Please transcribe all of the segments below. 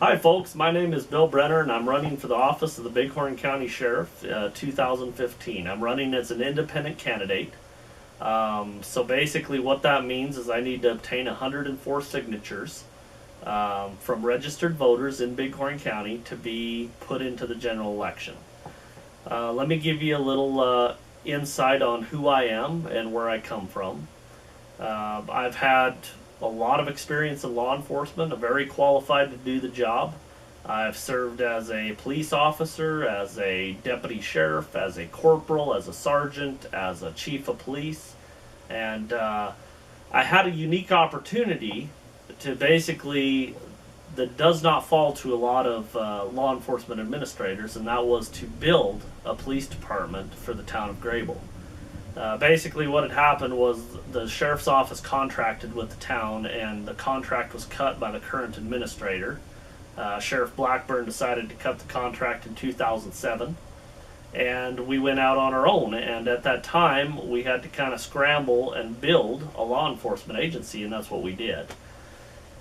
Hi folks, my name is Bill Brenner and I'm running for the office of the Bighorn County Sheriff 2015. I'm running as an independent candidate. So basically what that means is I need to obtain 104 signatures from registered voters in Bighorn County to be put into the general election. Let me give you a little insight on who I am and where I come from. I've had a lot of experience in law enforcement. I'm very qualified to do the job. I've served as a police officer, as a deputy sheriff, as a corporal, as a sergeant, as a chief of police, and I had a unique opportunity to basically, that does not fall to a lot of law enforcement administrators, and that was to build a police department for the town of Grable. Basically what had happened was the sheriff's office contracted with the town, and the contract was cut by the current administrator. Sheriff Blackburn decided to cut the contract in 2007, and we went out on our own, and at that time we had to kind of scramble and build a law enforcement agency, and that's what we did.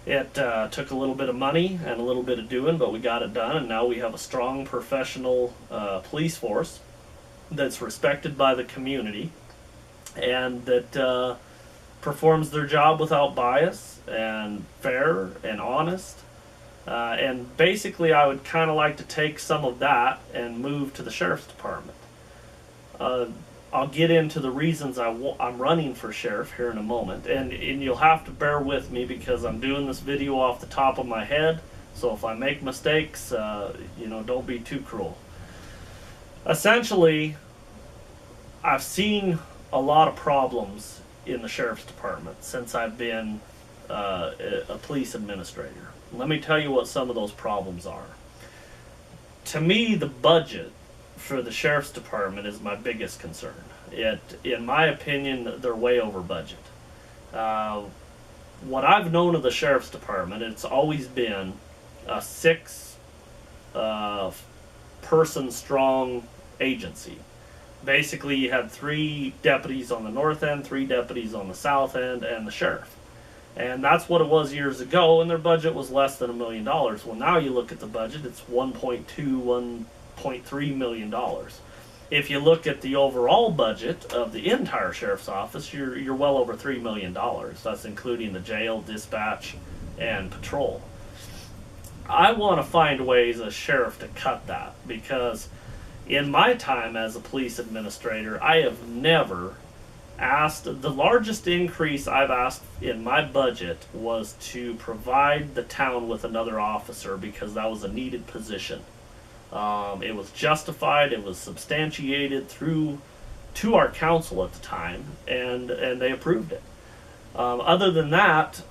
It took a little bit of money and a little bit of doing, but we got it done, and now we have a strong professional police force that's respected by the community and that performs their job without bias and fair and honest. And basically I would kind of like to take some of that and move to the sheriff's department. I'll get into the reasons I'm running for sheriff here in a moment, and you'll have to bear with me because I'm doing this video off the top of my head, so if I make mistakes, don't be too cruel. Essentially, I've seen a lot of problems in the sheriff's department since I've been a police administrator. Let me tell you what some of those problems are. To me, the budget for the sheriff's department is my biggest concern. In my opinion, they're way over budget. What I've known of the sheriff's department, it's always been a 6 person strong agency. Basically you had 3 deputies on the north end, 3 deputies on the south end, and the sheriff. And that's what it was years ago, and their budget was less than $1 million. Well, now you look at the budget, it's $1.3 million. If you look at the overall budget of the entire sheriff's office, you're well over $3 million. That's including the jail, dispatch, and patrol. I want to find ways as sheriff to cut that, because in my time as a police administrator, I have never asked, the largest increase I've asked in my budget was to provide the town with another officer because that was a needed position. It was justified, it was substantiated to our council at the time, and they approved it. Other than that,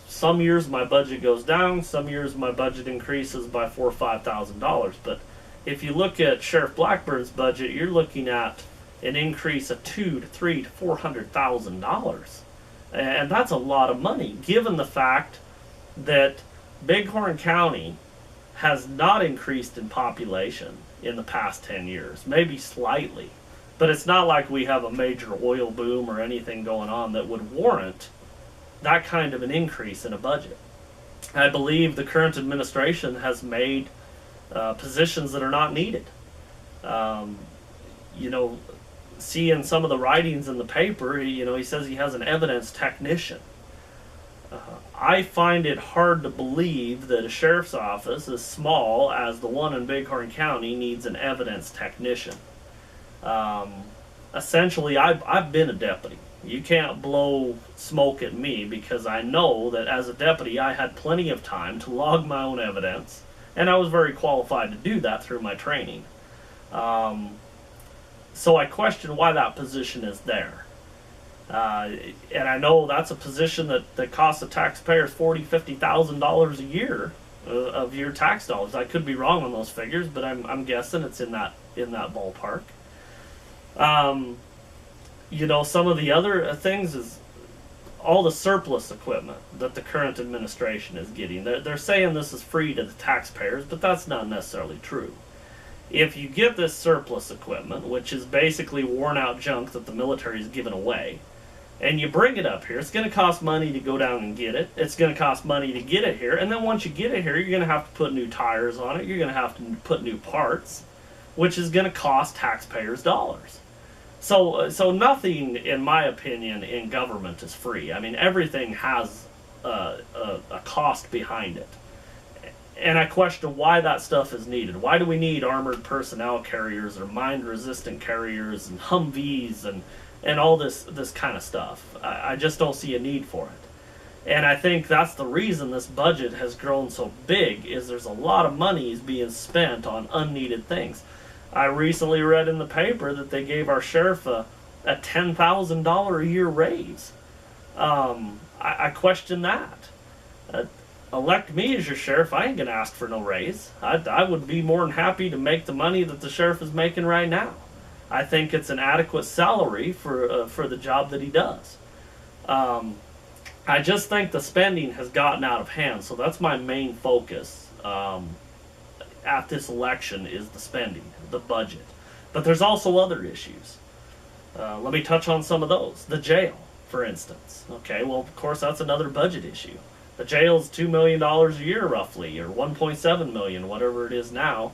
some years my budget goes down, some years my budget increases by $4,000 or $5,000, but if you look at Sheriff Blackburn's budget, you're looking at an increase of $200,000 to $300,000 to $400,000, and that's a lot of money, given the fact that Bighorn County has not increased in population in the past 10 years, maybe slightly, but it's not like we have a major oil boom or anything going on that would warrant that kind of an increase in a budget. I believe the current administration has made positions that are not needed. Seeing some of the writings in the paper, he says he has an evidence technician. I find it hard to believe that a sheriff's office as small as the one in Bighorn County needs an evidence technician. Essentially, I've been a deputy. You can't blow smoke at me, because I know that as a deputy I had plenty of time to log my own evidence, and I was very qualified to do that through my training. So I question why that position is there. And I know that's a position that costs the taxpayers $40,000, $50,000 a year of your tax dollars. I could be wrong on those figures, but I'm guessing it's in that ballpark. Some of the other things is all the surplus equipment that the current administration is getting. They're saying this is free to the taxpayers, but that's not necessarily true. If you get this surplus equipment, which is basically worn out junk that the military is giving away, and you bring it up here. It's going to cost money to go down and get it. It's going to cost money to get it here. And then once you get it here, you're going to have to put new tires on it. You're going to have to put new parts, which is going to cost taxpayers dollars. So nothing, in my opinion, in government is free. I mean, everything has a cost behind it. And I question why that stuff is needed. Why do we need armored personnel carriers or mine-resistant carriers and Humvees and all this kind of stuff? I just don't see a need for it. And I think that's the reason this budget has grown so big, is there's a lot of money being spent on unneeded things. I recently read in the paper that they gave our sheriff a $10,000 a year raise. I question that. Elect me as your sheriff, I ain't going to ask for no raise. I would be more than happy to make the money that the sheriff is making right now. I think it's an adequate salary for the job that he does. I just think the spending has gotten out of hand, so that's my main focus at this election, is the spending, the budget. But there's also other issues. Let me touch on some of those. The jail, for instance. Okay, well, of course, that's another budget issue. The jail's $2 million a year, roughly, or $1.7 million, whatever it is now,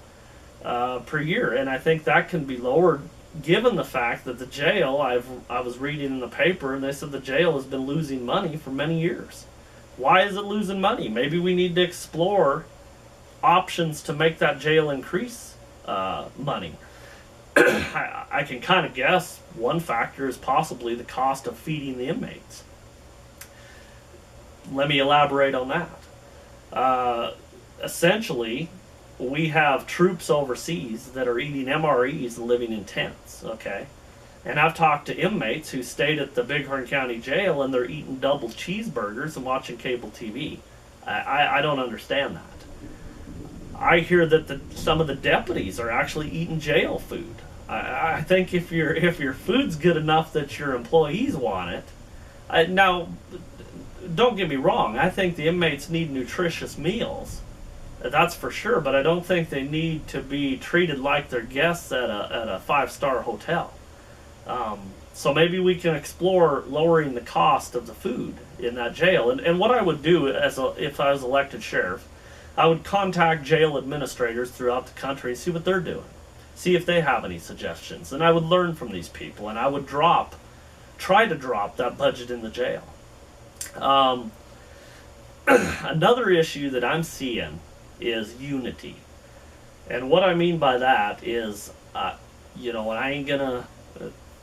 per year. And I think that can be lowered, given the fact that the jail, I was reading in the paper, and they said the jail has been losing money for many years. Why is it losing money? Maybe we need to explore options to make that jail increase money. I can kind of guess one factor is possibly the cost of feeding the inmates. Let me elaborate on that. Essentially, we have troops overseas that are eating MREs and living in tents, okay? And I've talked to inmates who stayed at the Bighorn County Jail, and they're eating double cheeseburgers and watching cable TV. I don't understand that. I hear that some of the deputies are actually eating jail food. I think if your food's good enough that your employees want it. Now, don't get me wrong. I think the inmates need nutritious meals. That's for sure. But I don't think they need to be treated like they're guests at a 5-star hotel. So maybe we can explore lowering the cost of the food in that jail. And what I would do if I was elected sheriff, I would contact jail administrators throughout the country and see what they're doing. See if they have any suggestions. And I would learn from these people, and I would try to drop that budget in the jail. Another issue that I'm seeing is unity. And what I mean by that is, and I ain't gonna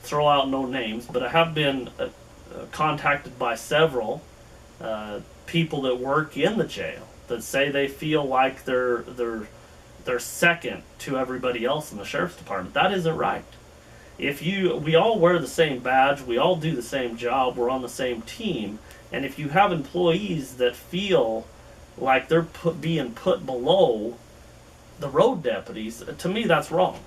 throw out no names, but I have been contacted by several people that work in the jail that say they feel like they're second to everybody else in the sheriff's department. That isn't right. We all wear the same badge, we all do the same job, we're on the same team, and if you have employees that feel like they're being put below the road deputies, to me that's wrong.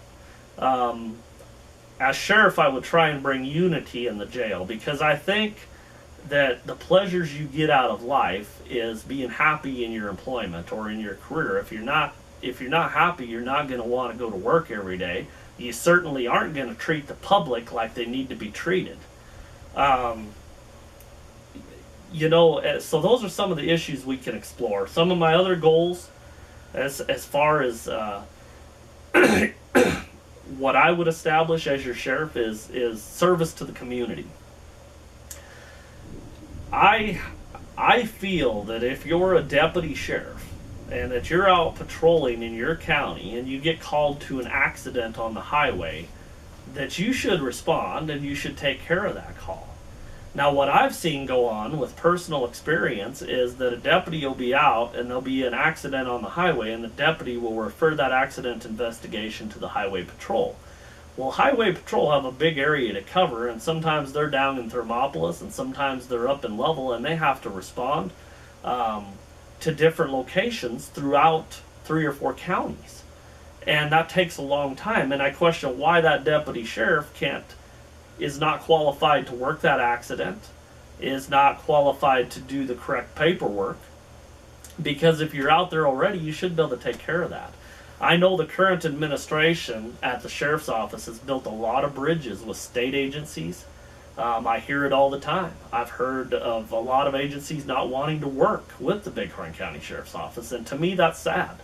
As sheriff, I would try and bring unity in the jail, because I think that the pleasures you get out of life is being happy in your employment or in your career. If you're not happy, you're not going to want to go to work every day. You certainly aren't going to treat the public like they need to be treated. So those are some of the issues we can explore. Some of my other goals, as far as what I would establish as your sheriff, is service to the community. I feel that if you're a deputy sheriff and that you're out patrolling in your county and you get called to an accident on the highway, that you should respond and you should take care of that call. Now, what I've seen go on with personal experience is that a deputy will be out and there'll be an accident on the highway, and the deputy will refer that accident investigation to the highway patrol. Well, highway patrol have a big area to cover, and sometimes they're down in Thermopolis and sometimes they're up in Lovell, and they have to respond to different locations throughout 3 or 4 counties. And that takes a long time, and I question why that deputy sheriff is not qualified to work that accident, is not qualified to do the correct paperwork, because if you're out there already, you should be able to take care of that. I know the current administration at the sheriff's office has built a lot of bridges with state agencies I hear it all the time. I've heard of a lot of agencies not wanting to work with the Bighorn County Sheriff's Office, and to me that's sad,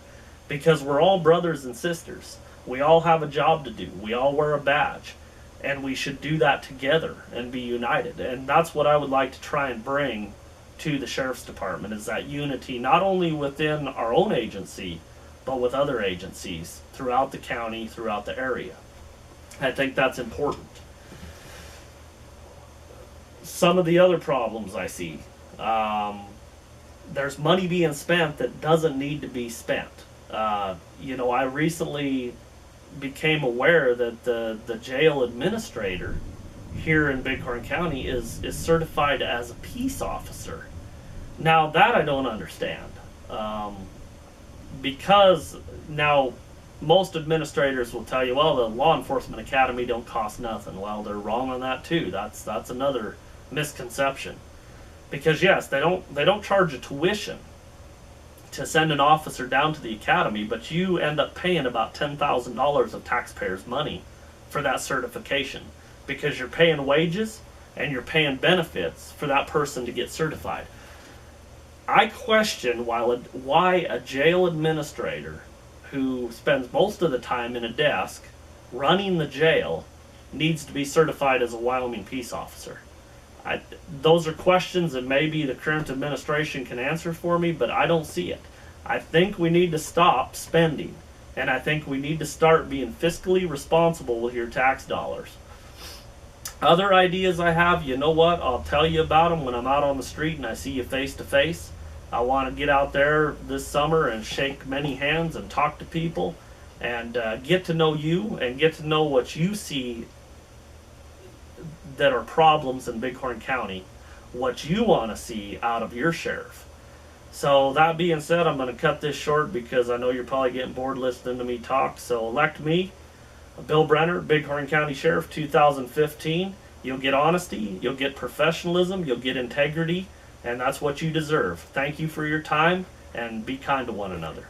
because we're all brothers and sisters. We all have a job to do. We all wear a badge, and we should do that together and be united. And that's what I would like to try and bring to the Sheriff's Department, is that unity, not only within our own agency, but with other agencies throughout the county, throughout the area. I think that's important. Some of the other problems I see, there's money being spent that doesn't need to be spent. You know, I recently became aware that the jail administrator here in Bighorn County is certified as a peace officer. Now that I don't understand, because now most administrators will tell you, well, the law enforcement academy don't cost nothing. Well, they're wrong on that too. That's another misconception, because yes, they don't charge a tuition to send an officer down to the academy, but you end up paying about $10,000 of taxpayers' money for that certification, because you're paying wages and you're paying benefits for that person to get certified. I question why a jail administrator who spends most of the time in a desk running the jail needs to be certified as a Wyoming peace officer. Those are questions that maybe the current administration can answer for me, but I don't see it. I think we need to stop spending, and I think we need to start being fiscally responsible with your tax dollars. Other ideas I have, you know what, I'll tell you about them when I'm out on the street and I see you face to face. I want to get out there this summer and shake many hands and talk to people and get to know you and get to know what you see that are problems in Bighorn County, what you want to see out of your sheriff. So that being said, I'm going to cut this short because I know you're probably getting bored listening to me talk. So elect me, Bill Brenner, Bighorn County Sheriff 2015. You'll get honesty, you'll get professionalism, you'll get integrity, and that's what you deserve. Thank you for your time, and be kind to one another.